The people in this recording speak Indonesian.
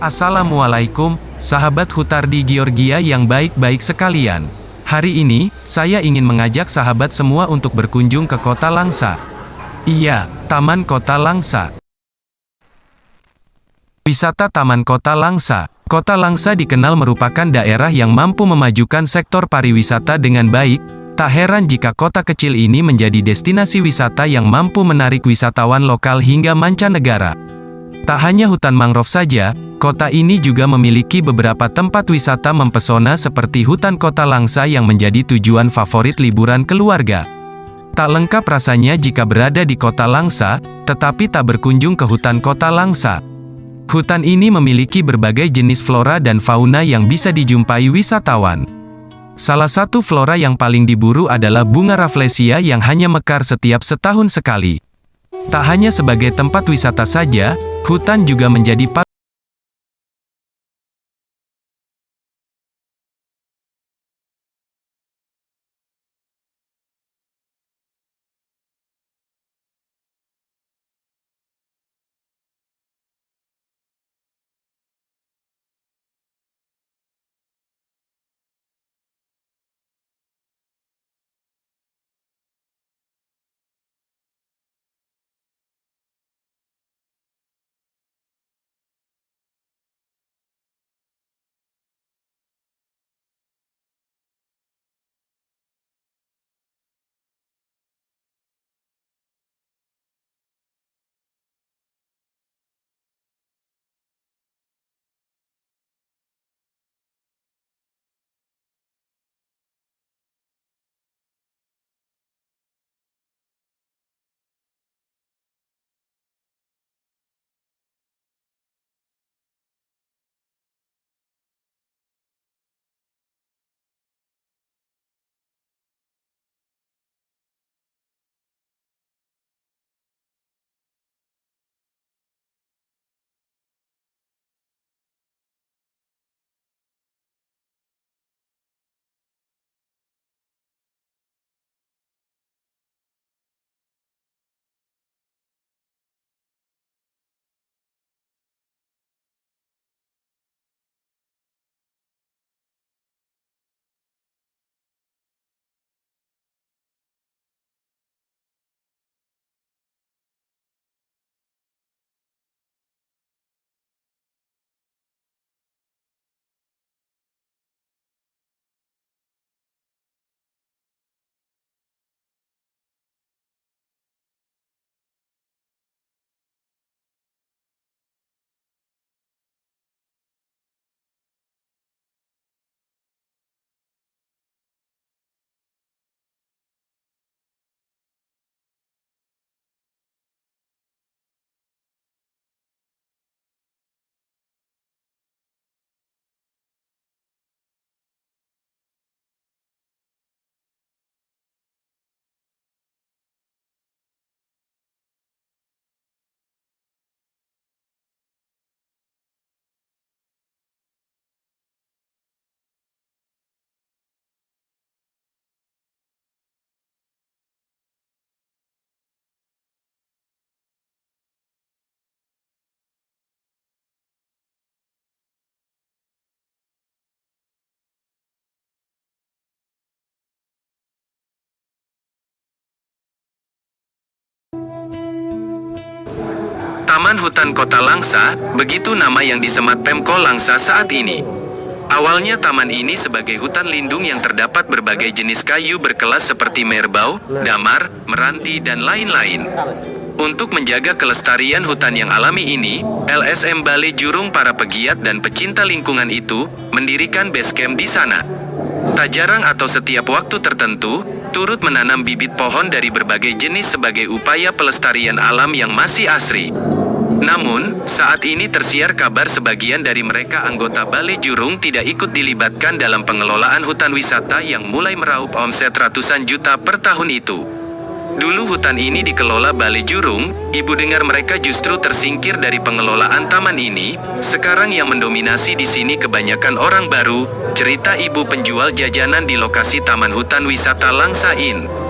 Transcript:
Assalamualaikum, sahabat Hutar di Georgia yang baik-baik sekalian. Hari ini, saya ingin mengajak sahabat semua untuk berkunjung ke Kota Langsa. Iya, Taman Kota Langsa. Wisata Taman Kota Langsa. Kota Langsa dikenal merupakan daerah yang mampu memajukan sektor pariwisata dengan baik. Tak heran jika kota kecil ini menjadi destinasi wisata yang mampu menarik wisatawan lokal hingga mancanegara. Tak hanya hutan mangrove saja, kota ini juga memiliki beberapa tempat wisata mempesona seperti Hutan Kota Langsa yang menjadi tujuan favorit liburan keluarga. Tak lengkap rasanya jika berada di Kota Langsa, tetapi tak berkunjung ke Hutan Kota Langsa. Hutan ini memiliki berbagai jenis flora dan fauna yang bisa dijumpai wisatawan. Salah satu flora yang paling diburu adalah bunga Rafflesia yang hanya mekar setiap setahun sekali. Tak hanya sebagai tempat wisata saja, hutan juga menjadi Taman Hutan Kota Langsa, begitu nama yang disemat Pemko Langsa saat ini. Awalnya taman ini sebagai hutan lindung yang terdapat berbagai jenis kayu berkelas seperti merbau, damar, meranti dan lain-lain. Untuk menjaga kelestarian hutan yang alami ini, LSM Balai Jurung para pegiat dan pecinta lingkungan itu, mendirikan base camp di sana. Tak jarang atau setiap waktu tertentu, turut menanam bibit pohon dari berbagai jenis sebagai upaya pelestarian alam yang masih asri. Namun, saat ini tersiar kabar sebagian dari mereka anggota Balai Jurung tidak ikut dilibatkan dalam pengelolaan hutan wisata yang mulai meraup omset ratusan juta per tahun itu. Dulu hutan ini dikelola Balai Jurung, ibu dengar mereka justru tersingkir dari pengelolaan taman ini. Sekarang yang mendominasi di sini kebanyakan orang baru, cerita ibu penjual jajanan di lokasi Taman Hutan Wisata Langsa Inn.